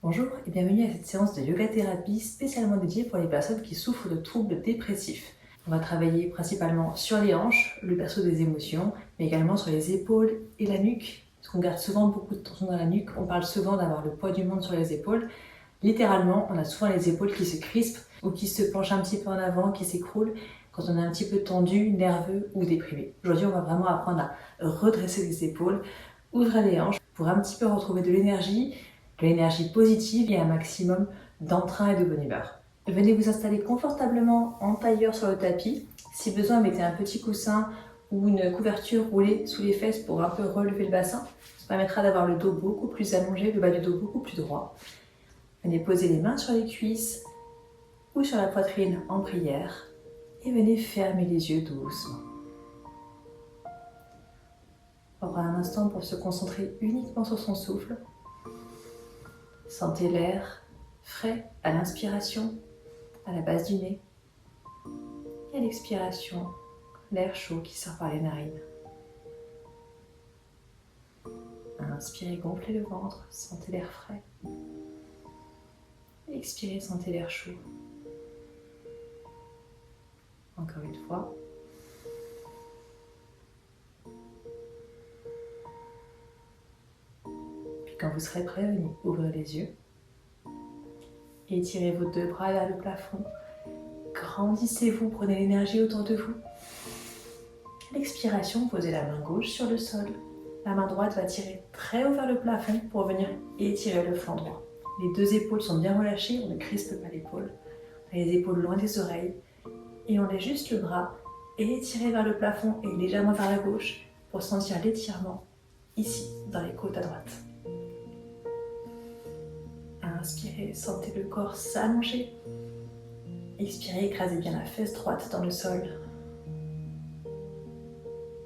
Bonjour et bienvenue à cette séance de yoga thérapie spécialement dédiée pour les personnes qui souffrent de troubles dépressifs. On va travailler principalement sur les hanches, le berceau des émotions, mais également sur les épaules et la nuque. Parce qu'on garde souvent beaucoup de tension dans la nuque, on parle souvent d'avoir le poids du monde sur les épaules. Littéralement, on a souvent les épaules qui se crispent ou qui se penchent un petit peu en avant, qui s'écroulent quand on est un petit peu tendu, nerveux ou déprimé. Aujourd'hui, on va vraiment apprendre à redresser les épaules, ouvrir les hanches pour un petit peu retrouver de l'énergie positive et un maximum d'entrain et de bonne humeur. Venez vous installer confortablement en tailleur sur le tapis. Si besoin, mettez un petit coussin ou une couverture roulée sous les fesses pour un peu relever le bassin. Ça permettra d'avoir le dos beaucoup plus allongé, le bas du dos beaucoup plus droit. Venez poser les mains sur les cuisses ou sur la poitrine en prière et venez fermer les yeux doucement. On prend un instant pour se concentrer uniquement sur son souffle. Sentez l'air frais à l'inspiration, à la base du nez, et à l'expiration, l'air chaud qui sort par les narines. Inspirez, gonflez le ventre, sentez l'air frais. Expirez, sentez l'air chaud. Encore une fois. Quand vous serez prêt, venez ouvrir les yeux. Étirez vos deux bras vers le plafond. Grandissez-vous, prenez l'énergie autour de vous. À l'expiration, posez la main gauche sur le sol. La main droite va tirer très haut vers le plafond pour venir étirer le flanc droit. Les deux épaules sont bien relâchées, on ne crispe pas l'épaule. On a les épaules loin des oreilles. Et on laisse juste le bras étiré vers le plafond et légèrement vers la gauche pour sentir l'étirement ici, dans les côtes à droite. Inspirez, sentez le corps s'allonger. Expirez, écrasez bien la fesse droite dans le sol.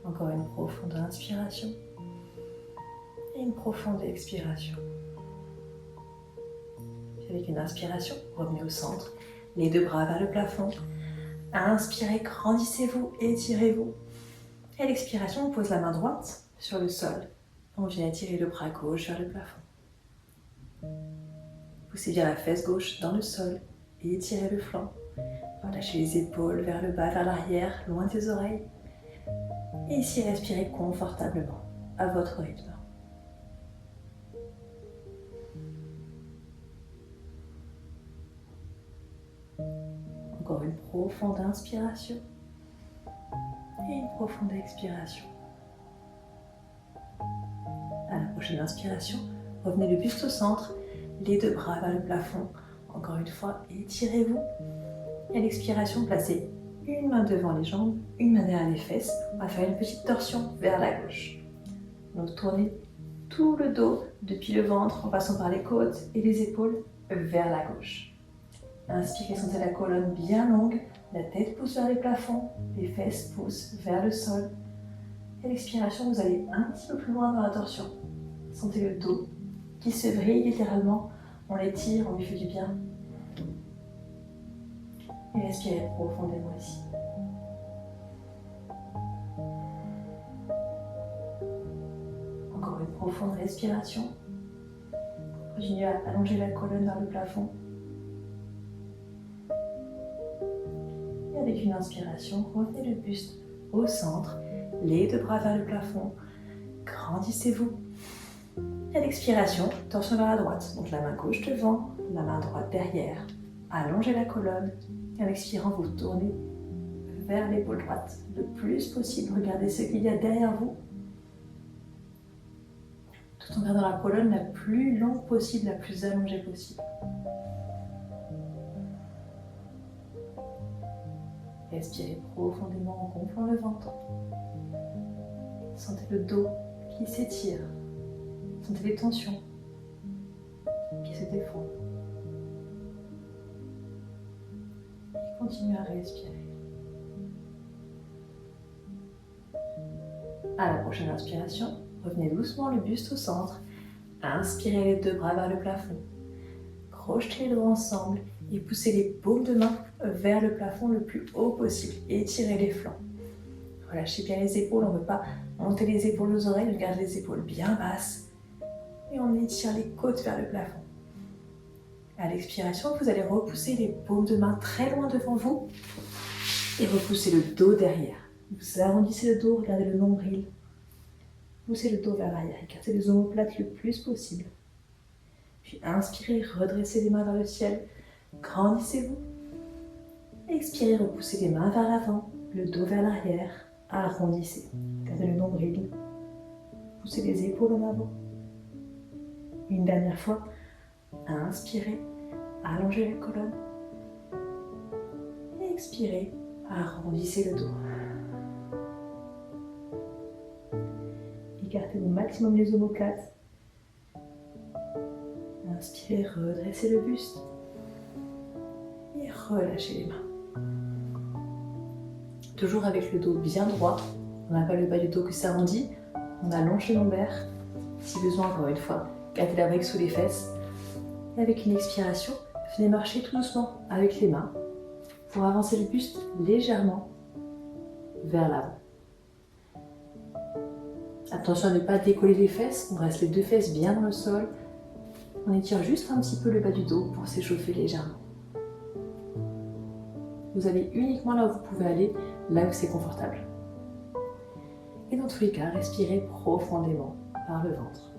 Encore une profonde inspiration et une profonde expiration. Puis avec une inspiration, revenez au centre, les deux bras vers le plafond. Inspirez, grandissez-vous, étirez-vous. Et à l'expiration, on pose la main droite sur le sol. On vient étirer le bras gauche vers le plafond. Poussez bien la fesse gauche dans le sol et étirez le flanc. Relâchez les épaules vers le bas, vers l'arrière, loin des oreilles. Et ici, respirez confortablement, à votre rythme. Encore une profonde inspiration et une profonde expiration. À la prochaine inspiration, revenez le buste au centre, les deux bras vers le plafond. Encore une fois, étirez-vous. Et à l'expiration, placez une main devant les jambes, une main derrière les fesses. On va faire une petite torsion vers la gauche. Donc tournez tout le dos depuis le ventre en passant par les côtes et les épaules vers la gauche. Inspirez, sentez la colonne bien longue, la tête pousse vers les plafonds, les fesses poussent vers le sol. Et à l'expiration, vous allez un petit peu plus loin dans la torsion. Sentez le dos qui se vrille littéralement. On l'étire, on lui fait du bien. Et respirez profondément ici. Encore une profonde respiration. Continuez à allonger la colonne vers le plafond. Et avec une inspiration, revenez le buste au centre, les deux bras vers le plafond. Grandissez-vous. Et à l'expiration, torsion vers la droite. Donc la main gauche devant, la main droite derrière. Allongez la colonne. Et en expirant, vous tournez vers l'épaule droite le plus possible. Regardez ce qu'il y a derrière vous. Tout en gardant la colonne la plus longue possible, la plus allongée possible. Respirez profondément en gonflant le ventre. Sentez le dos qui s'étire. Sentez les tensions qui se défendent. Et continuez à respirer. À la prochaine inspiration, revenez doucement le buste au centre. Inspirez les deux bras vers le plafond. Crochetez les doigts ensemble et poussez les paumes de main vers le plafond le plus haut possible. Étirez les flancs. Relâchez bien les épaules, on ne veut pas monter les épaules aux oreilles, on garde les épaules bien basses. Et on étire les côtes vers le plafond. À l'expiration, vous allez repousser les paumes de main très loin devant vous et repousser le dos derrière. Vous arrondissez le dos, regardez le nombril. Poussez le dos vers l'arrière, écartez les omoplates le plus possible. Puis inspirez, redressez les mains vers le ciel, grandissez-vous. Expirez, repoussez les mains vers l'avant, le dos vers l'arrière, arrondissez. Gardez le nombril, poussez les épaules en avant. Une dernière fois, inspirez, allongez la colonne. Expirez, arrondissez le dos. Écartez au maximum les omoplates. Inspirez, redressez le buste. Et relâchez les mains. Toujours avec le dos bien droit. On n'a pas le bas du dos qui s'arrondit. On allonge le lombaire. Si besoin, encore une fois, gardez la brique sous les fesses. Et avec une expiration, venez marcher tout doucement avec les mains pour avancer le buste légèrement vers l'avant. Attention à ne pas décoller les fesses, on reste les deux fesses bien dans le sol. On étire juste un petit peu le bas du dos pour s'échauffer légèrement. Vous allez uniquement là où vous pouvez aller, là où c'est confortable. Et dans tous les cas, respirez profondément par le ventre.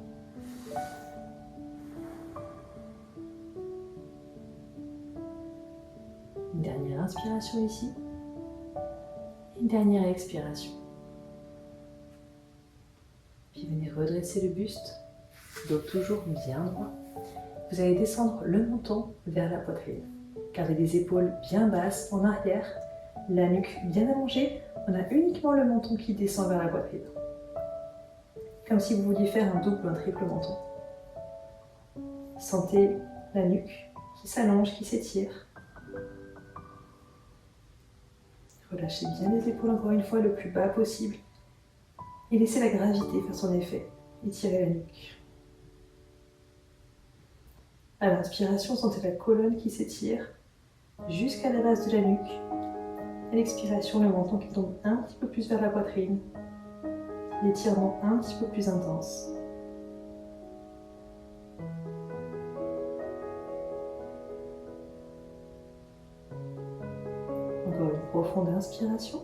Une dernière inspiration ici. Une dernière expiration. Puis venez redresser le buste, dos toujours bien droit. Vous allez descendre le menton vers la poitrine. Gardez les épaules bien basses en arrière, la nuque bien allongée. On a uniquement le menton qui descend vers la poitrine. Comme si vous vouliez faire un double ou un triple menton. Sentez la nuque qui s'allonge, qui s'étire. Relâchez bien les épaules encore une fois le plus bas possible. Et laissez la gravité faire son effet. Étirez la nuque. À l'inspiration, sentez la colonne qui s'étire jusqu'à la base de la nuque. À l'expiration, le menton qui tombe un petit peu plus vers la poitrine. L'étirement un petit peu plus intense. Encore une profonde inspiration.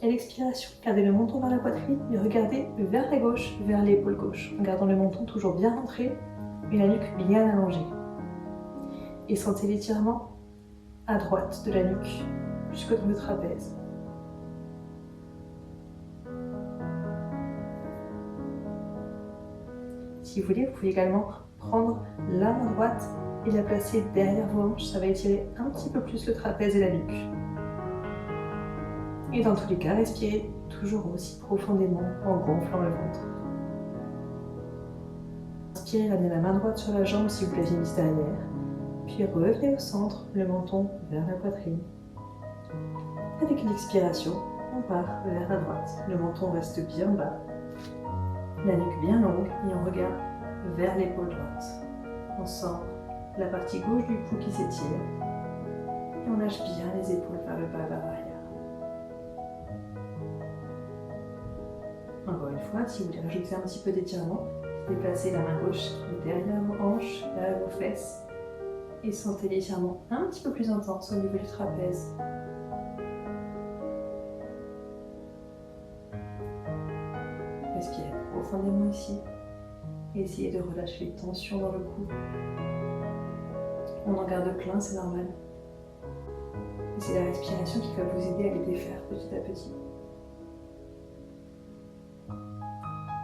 À l'expiration, gardez le menton vers la poitrine et regardez vers la gauche, vers l'épaule gauche, en gardant le menton toujours bien rentré et la nuque bien allongée. Et sentez l'étirement à droite de la nuque, jusque dans le trapèze. Si vous voulez, vous pouvez également prendre la main droite et la placer derrière vos hanches. Ça va étirer un petit peu plus le trapèze et la nuque. Et dans tous les cas, respirez toujours aussi profondément en gonflant le ventre. Inspirez, ramenez la main droite sur la jambe si vous l'aviez mise derrière. Puis revenez au centre, le menton vers la poitrine. Avec une expiration, on part vers la droite. Le menton reste bien bas, la nuque bien longue et on regarde vers l'épaule droite. On sent la partie gauche du cou qui s'étire et on lâche bien les épaules vers le bas, vers l'arrière. Encore une fois, si vous voulez rajouter un petit peu d'étirement, déplacez la main gauche derrière vos hanches, derrière vos fesses et sentez l'étirement un petit peu plus intense au niveau du trapèze. Respirez profondément ici. Essayez de relâcher les tensions dans le cou. On en garde plein, c'est normal. Et c'est la respiration qui va vous aider à les défaire petit à petit.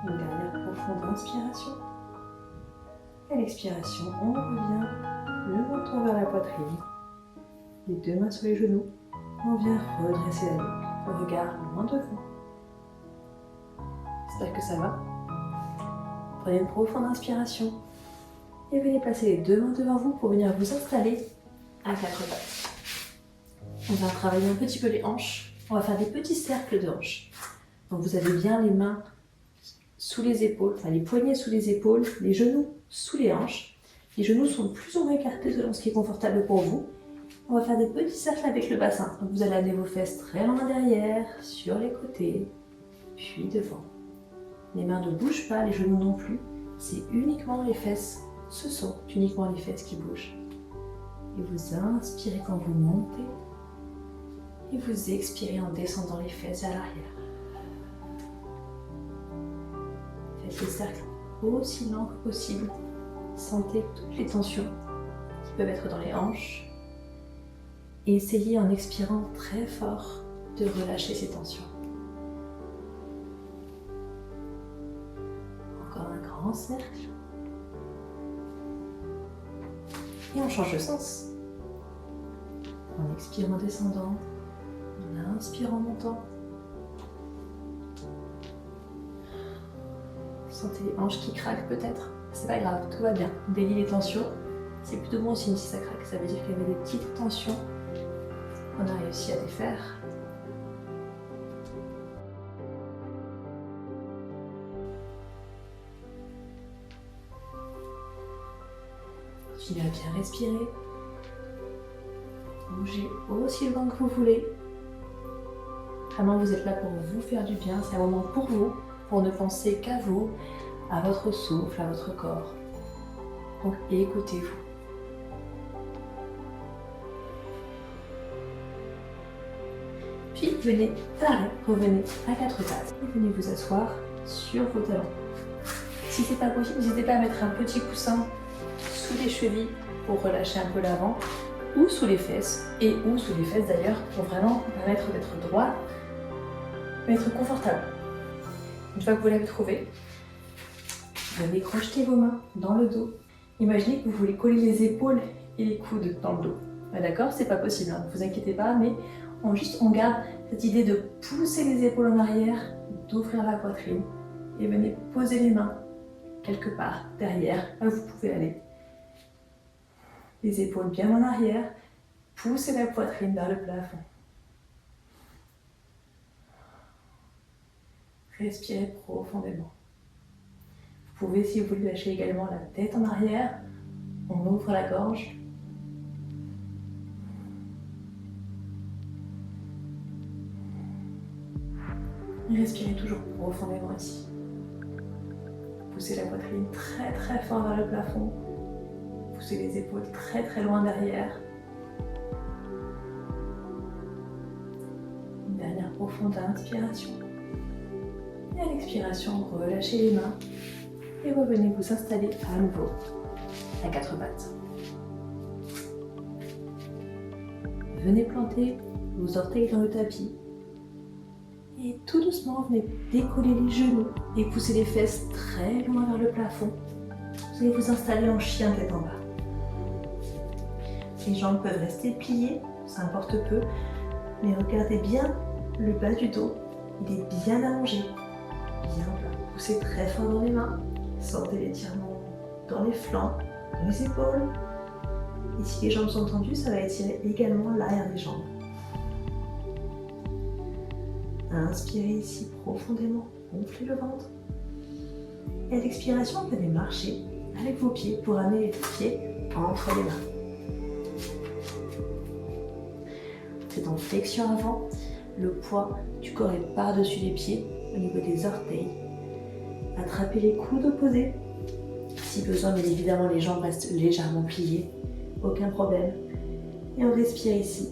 Une dernière profonde inspiration. À l'expiration, on revient le menton vers la poitrine. Les deux mains sur les genoux. On vient redresser la nuque. Le regard loin de vous. J'espère que ça va. Prenez une profonde inspiration. Et venez placer les deux mains devant vous pour venir vous installer à quatre pattes. On va travailler un petit peu les hanches. On va faire des petits cercles de hanches. Donc vous avez bien les mains sous les épaules, enfin les poignets sous les épaules, les genoux sous les hanches. Les genoux sont plus ou moins écartés selon ce qui est confortable pour vous. On va faire des petits cercles avec le bassin. Donc vous allez amener vos fesses très loin derrière, sur les côtés, puis devant. Les mains ne bougent pas, les genoux non plus. C'est uniquement les fesses ce sont uniquement les fesses qui bougent. Et vous inspirez quand vous montez et vous expirez en descendant les fesses vers l'arrière. Faites le cercle aussi lent que possible. Sentez toutes les tensions qui peuvent être dans les hanches. Et essayez en expirant très fort de relâcher ces tensions. Encore un grand cercle. Et on change de sens. On expire en descendant, on inspire en montant. Vous sentez les hanches qui craquent peut-être. C'est pas grave, tout va bien. Délie les tensions. C'est plutôt bon signe si ça craque. Ça veut dire qu'il y avait des petites tensions qu'on a réussi à défaire. Continuez à bien respirer. Bougez aussi loin que vous voulez. Vraiment, vous êtes là pour vous faire du bien. C'est un moment pour vous, pour ne penser qu'à vous, à votre souffle, à votre corps. Donc écoutez-vous. Puis venez à l'arrêt, revenez à 4 pattes et venez vous asseoir sur vos talons. Si c'est pas possible, n'hésitez pas à mettre un petit coussin sous les chevilles pour relâcher un peu l'avant, ou sous les fesses, ou sous les fesses d'ailleurs, pour vraiment vous permettre d'être droit, mais être confortable. Une fois que vous l'avez trouvé, venez crocheter vos mains dans le dos. Imaginez que vous voulez coller les épaules et les coudes dans le dos. D'accord, c'est pas possible, ne vous inquiétez pas, mais on garde cette idée de pousser les épaules en arrière, d'ouvrir la poitrine, et venez poser les mains quelque part derrière, là où vous pouvez aller. Les épaules bien en arrière, poussez la poitrine vers le plafond. Respirez profondément. Vous pouvez, si vous voulez, lâcher également la tête en arrière. On ouvre la gorge. Respirez toujours profondément ici. Poussez la poitrine très très fort vers le plafond. Poussez les épaules très très loin derrière. Une dernière profonde inspiration. Et à l'expiration, relâchez les mains et revenez vous installer à nouveau à 4 pattes. Venez planter vos orteils dans le tapis et tout doucement venez décoller les genoux et pousser les fesses très loin vers le plafond. Vous allez vous installer en chien tête en bas. Les jambes peuvent rester pliées, ça importe peu, mais regardez bien le bas du dos, il est bien allongé, bien plat. Poussez très fort dans les mains, sentez l'étirement dans les flancs, dans les épaules. Et si les jambes sont tendues, ça va étirer également l'arrière des jambes. Inspirez ici profondément, gonflez le ventre. Et à l'expiration, venez marcher avec vos pieds pour amener les pieds entre les mains. C'est en flexion avant, le poids du corps est par-dessus les pieds, au niveau des orteils. Attrapez les coudes opposés. Si besoin, bien évidemment, les jambes restent légèrement pliées, aucun problème. Et on respire ici,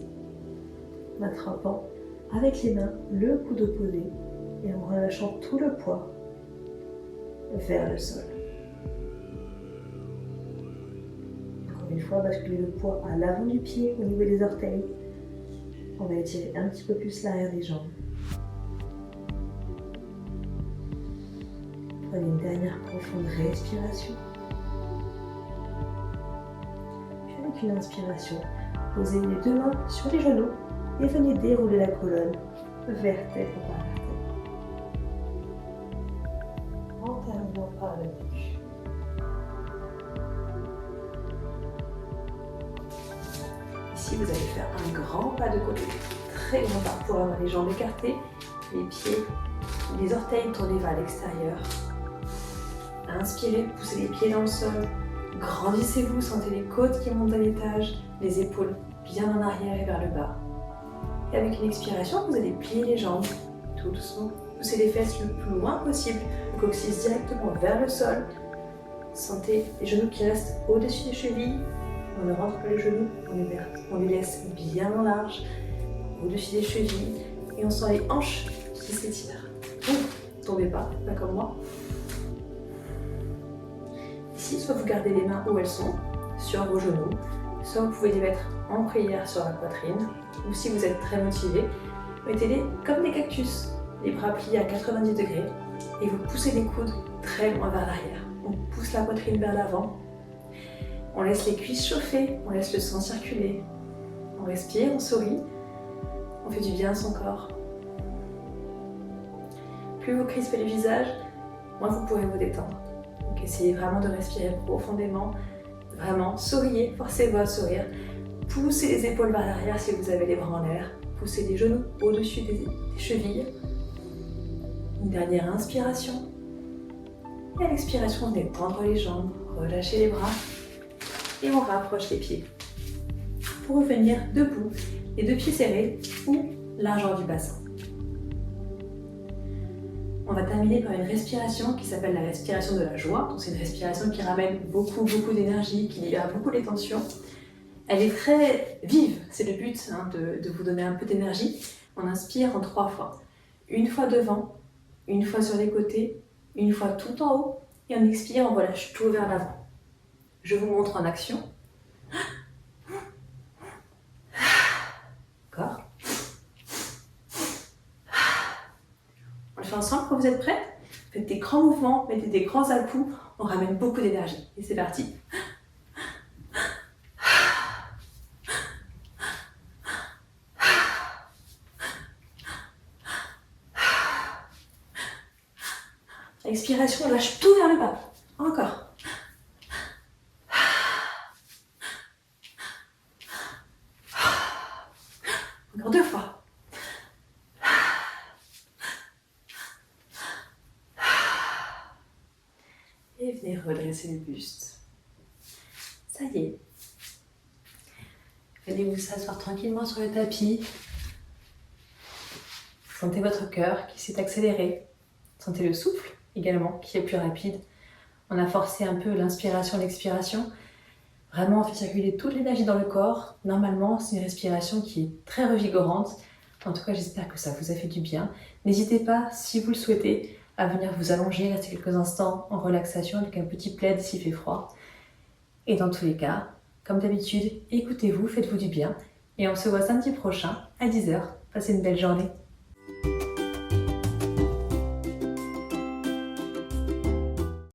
en attrapant avec les mains le coude opposé et en relâchant tout le poids vers le sol. Encore une fois, basculez le poids à l'avant du pied, au niveau des orteils. On va étirer un petit peu plus l'arrière des jambes. Prenez une dernière profonde respiration. Puis avec une inspiration, posez les deux mains sur les genoux et venez dérouler la colonne vertèbre par vertèbre. En terminant par le nuque. Ici, vous allez faire un grand pas de côté, très grand pas pour avoir les jambes écartées, les pieds, les orteils tournés vers l'extérieur. Inspirez, poussez les pieds dans le sol, grandissez-vous, sentez les côtes qui montent à l'étage, les épaules bien en arrière et vers le bas. Et avec une expiration, vous allez plier les jambes, tout doucement. Poussez les fesses le plus loin possible, le coccyx directement vers le sol. Sentez les genoux qui restent au-dessus des chevilles. On ne rentre pas les genoux, on les laisse bien larges au-dessus des chevilles. Et on sent les hanches qui s'étirent. Ne tombez pas comme moi. Ici, soit vous gardez les mains où elles sont, sur vos genoux, soit vous pouvez les mettre en prière sur la poitrine, ou si vous êtes très motivé, mettez-les comme des cactus, les bras pliés à 90 degrés, et vous poussez les coudes très loin vers l'arrière. On pousse la poitrine vers l'avant, on laisse les cuisses chauffer, on laisse le sang circuler, on respire, on sourit, on fait du bien à son corps. Plus vous crispez le visage, moins vous pourrez vous détendre. Donc essayez vraiment de respirer profondément, vraiment souriez, forcez-vous à sourire, poussez les épaules vers l'arrière si vous avez les bras en l'air, poussez les genoux au-dessus des chevilles. Une dernière inspiration. Et à l'expiration, on détendre les jambes, relâchez les bras et on rapproche les pieds. Pour revenir debout, les deux pieds serrés ou largeur du bassin. On va terminer par une respiration qui s'appelle la respiration de la joie. Donc c'est une respiration qui ramène beaucoup d'énergie, qui libère beaucoup les tensions. Elle est très vive, c'est le but de vous donner un peu d'énergie. On inspire en 3 fois. Une fois devant, une fois sur les côtés, une fois tout en haut, et on expire, on relâche tout vers l'avant. Je vous montre en action. D'accord. On le fait ensemble quand vous êtes prêts. Faites des grands mouvements, mettez des grands à-coups, on ramène beaucoup d'énergie. Et c'est parti. Expiration, on lâche tout vers le bas. Encore. Encore 2 fois. Et venez redresser le buste. Ça y est. Venez vous asseoir tranquillement sur le tapis. Sentez votre cœur qui s'est accéléré. Sentez le souffle également qui est plus rapide. On a forcé un peu l'inspiration et l'expiration. Vraiment, on fait circuler toute l'énergie dans le corps. Normalement, c'est une respiration qui est très revigorante. En tout cas, j'espère que ça vous a fait du bien. N'hésitez pas, si vous le souhaitez, à venir vous allonger, rester quelques instants en relaxation avec un petit plaid s'il fait froid. Et dans tous les cas, comme d'habitude, écoutez-vous, faites-vous du bien. Et on se voit samedi prochain à 10h. Passez une belle journée.